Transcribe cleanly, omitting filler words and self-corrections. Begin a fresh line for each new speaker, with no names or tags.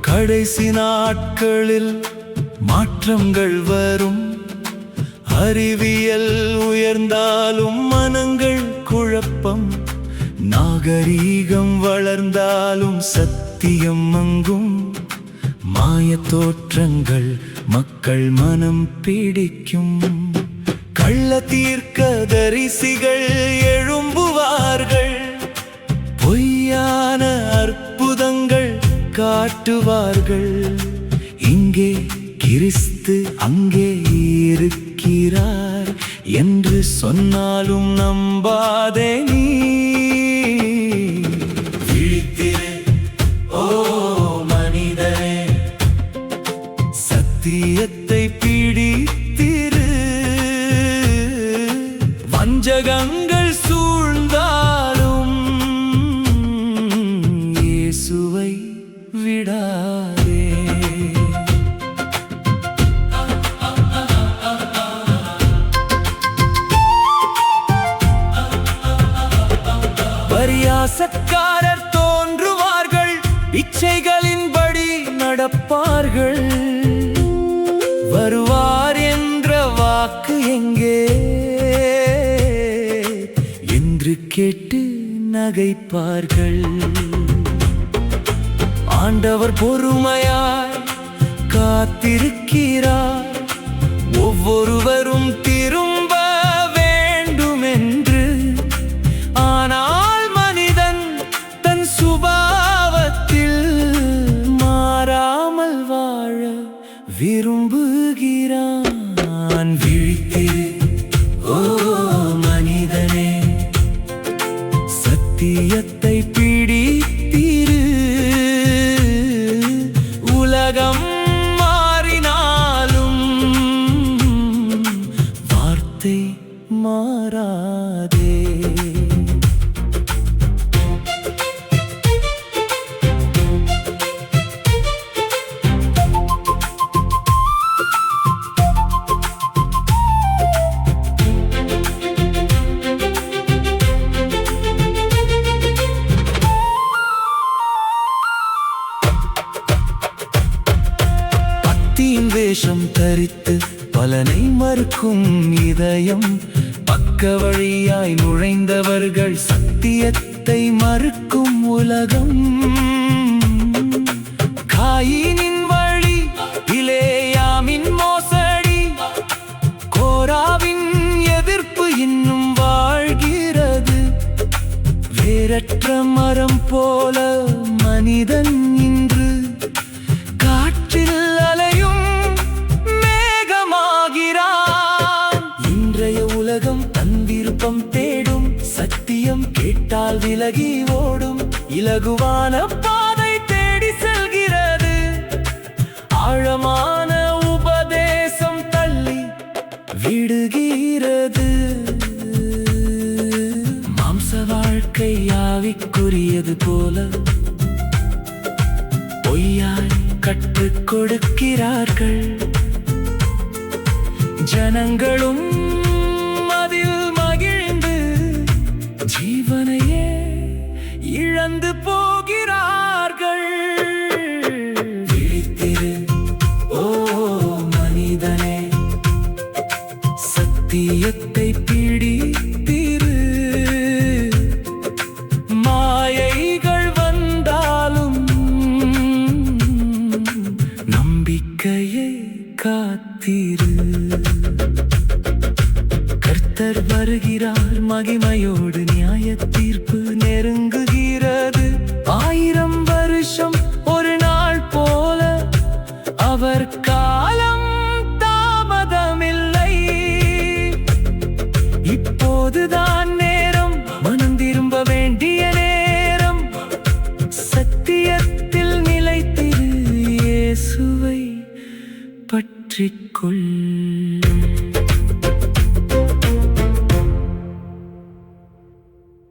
கடைசி நாட்களில் மாற்றங்கள் வரும். அறிவியல் உயர்ந்தாலும் மனங்கள் குழப்பம். நாகரீகம் வளர்ந்தாலும் சத்தியம் மங்கும். மாயத் தோற்றங்கள் மக்கள் மனம் பிடிக்கும். கள்ள தீர்க்கதரிசிகள் எழும்புவார்கள். பொய்யான அற்புதங்கள் காட்டுவார்கள். இங்கே கிறிஸ்து அங்கே இருக்கிறார் என்று சொன்னாலும் நம்பாதே நீ. விழித்திரு ஓ மனிதனே, சத்தியத்தை பிடித்திரு. வஞ்சகங்கள் சூழ்ந்தாலும் இயேசுவை விடாதே. பரியாசக்காரர் தோன்றுவார்கள். இச்சைகளின்படி நடப்பார்கள். வருவார் என்ற வாக்கு எங்கே என்று கேட்டு நகைப்பார்கள். ஆண்டவர் பொறுமையாய் காத்திருக்கிறார். ஒவ்வொருவரும் திரும்ப வேண்டும் என்று. ஆனால் மனிதன் தன் சுபாவத்தில் மாறாமல் வாழ விரும்புகிறான். விழித்திரு ஓ மனிதனே, சத்தியத்தை பிடித்திரு. உலகம் மாறினாலும் வார்த்தை மாறாதே. வேஷம் தரித்து பலனை மறுக்கும் இதயம். பக்க வழியாய் நுழைந்தவர்கள் சத்தியத்தை மறுக்கும் உலகம். காயினின் வழி, பிலேயாமின் மோசடி, கோராவின் எதிர்ப்பு இன்னும் வாழ்கிறது. வேரற்ற மரம் போல மனிதன் இன்று காற்றில் அலையும் மேகமாகிறான். இன்றைய உலகம் தன் விருப்பம் தேடும். சத்தியம் கேட்டால் விலகி ஓடும். இலகுவான பாதை தேடி செல்கிறது. ஆழமான உபதேசம் தள்ளி விடுகிறது. மாம்ச வாழ்க்கை ஆவிக்குரியது போல பொய்யாய் கற்றுக் கொடுக்கிறார்கள். ஜனங்களும் அதில் மகிழ்ந்து ஜீவனையே இழந்து போகிறார்கள். விழித்திரு ஓ மனிதனே, சத்தியத்தை பிடித்திரு. மாயைகள் வந்தாலும் நம்பிக்கையை காத்திரு. கர்த்தர் வருகிறார் மகிமையோடு. நியாய தீர்ப்பு நெருங்குகிறது. 1000 வருஷம் ஒரு நாள் போல அவர் காலம் தாமதமில்லை. இப்போதுதான் நேரம், மனம் திரும்ப வேண்டிய நேரம். சத்தியத்தில் நிலைத்திரு. இயேசுவை பற்றிக்கொள்.